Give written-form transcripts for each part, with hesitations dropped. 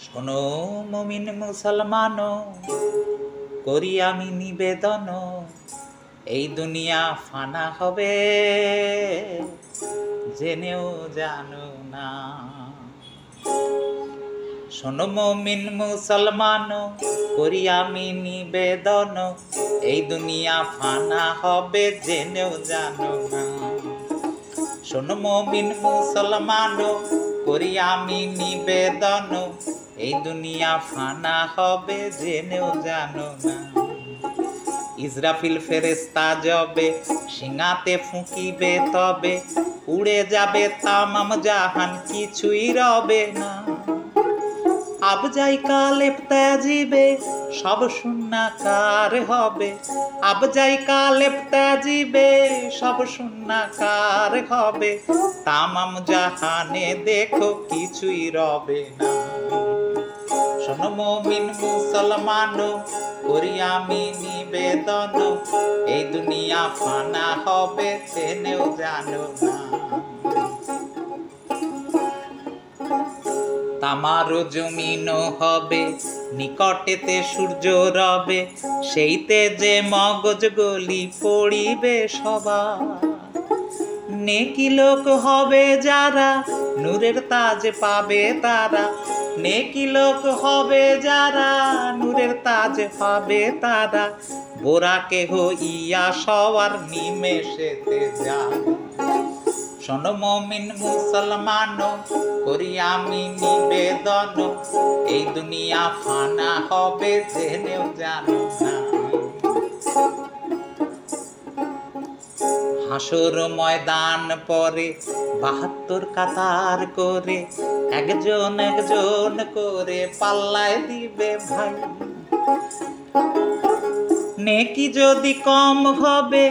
শোনো মুমিন মুসলমান, করি আমি নিবেদন, এই দুনিয়া ফানা হবে, জেনেও জানো না। শোনো মুমিন মুসলমান, করি আমি নিবেদন, এই দুনিয়া ফানা হবে, জেনেও জানো না। শোনো মুমিন মুসলমান, করি আমি নিবেদন, এই দুনিয়া ফানা হবে, জেনেও জানো না। ইসরাফিল ফেরেশতা যবে সিঙাতে ফুঁকিবে, তবে উড়ে যাবে তামাম জাহান, কিছুই রবে না। আবজাইকা লেপ্তা জিবে সব শূন্যাকার হবে, আবজাইকা লেপ্তা জিবে সব শূন্যাকার হবে, তামাম জাহানে দেখো কিছুই রবে না। শোনো মুমিন মুসলমান, করি আমি নিবেদন, এই দুনিয়া ফানা হবে, জেনেও জানো না। তামার জমিন হবে, নিকটেতে সূর্য রবে, সেইতে যে মগজ গলি পড়িবে সবার। নেকি লোক হবে যারা, নূরের তাজ পাবে তারা, নেকি লোক হবে যারা, নূরের তাজ পাবে তারা, বোরাকে হইয়া সবার নিমেষেতে যায়। শোনো মুমিন মুসলমান, করি আমি নিবেদন, এই দুনিয়া ফানা হবে, জেনেও জানো না। হাসর ময়দান পরে ৭২ কাতার করে, একজন একজন করে পাল্লায় দিবে ভাই। নেকি যদি কম হবে,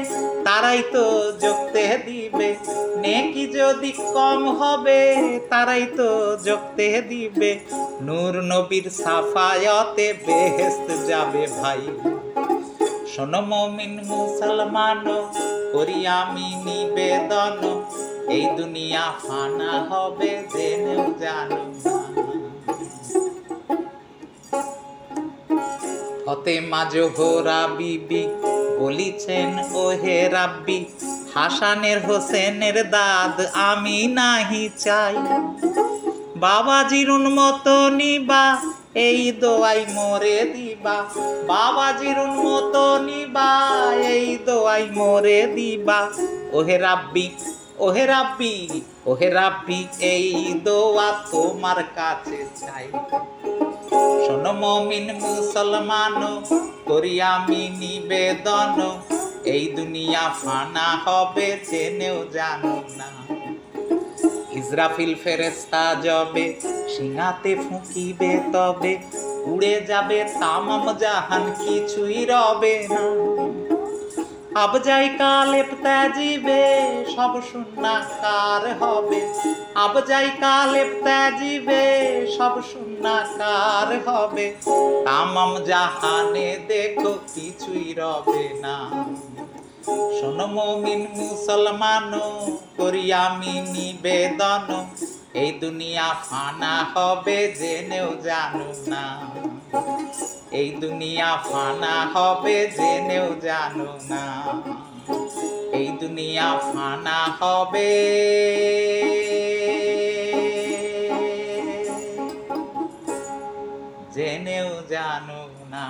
তারাই তো যোগতে দিবে, নেকি যদি কম হবে, তারাই তো যোগতে দিবে, নূর নবীর সাফায়াতে বেহেশত যাবে ভাই। শোনো মুমিন মুসলমান, করি আমি নিবেদন, এই দুনিয়া ফানা হবে, জেনেও জানো না। ফতেমা জোহরা বিবি বলিছেন, ও হে রাব্বি, হাসানের হোসেনের দাদ আমি নাহি চাই। বাবাজির উন্মত নিবা, এই দোয়াই মোরে দিবা, বাবাজির উন্মত নিবা, এই দোয়াই মোরে দিবা। ওহে রাব্বি, ওহে রাব্বি, ওহে রাব্বি, এই দোয়া তোমার কাছে চাই। শোনো মুমিন মুসলমান, করি আমি নিবেদন, এই দুনিয়া ফানা হবে, জেনেও জানো না। ইসরাফিল ফেরেশতা যবে সিঙাতে ফুঁকিবে, তবে উড়ে যাবে তামাম জাহান, কিছুই রবে না। আবজাইকা লেপ্তা জিবে সব শূন্যাকার হবে, আবজাইকা লেপ্তা জিবে সব শূন্যাকার হবে, তামাম জাহানে দেখো কিছুই রবে না। শোনো মুমিন মুসলমান, করি আমি নিবেদন, এই দুনিয়া ফানা হবে, জেনেও জানো না। এই দুনিয়া ফানা হবে, জেনেও জানো না। এই দুনিয়া ফানা হবে, জেনেও জানো না।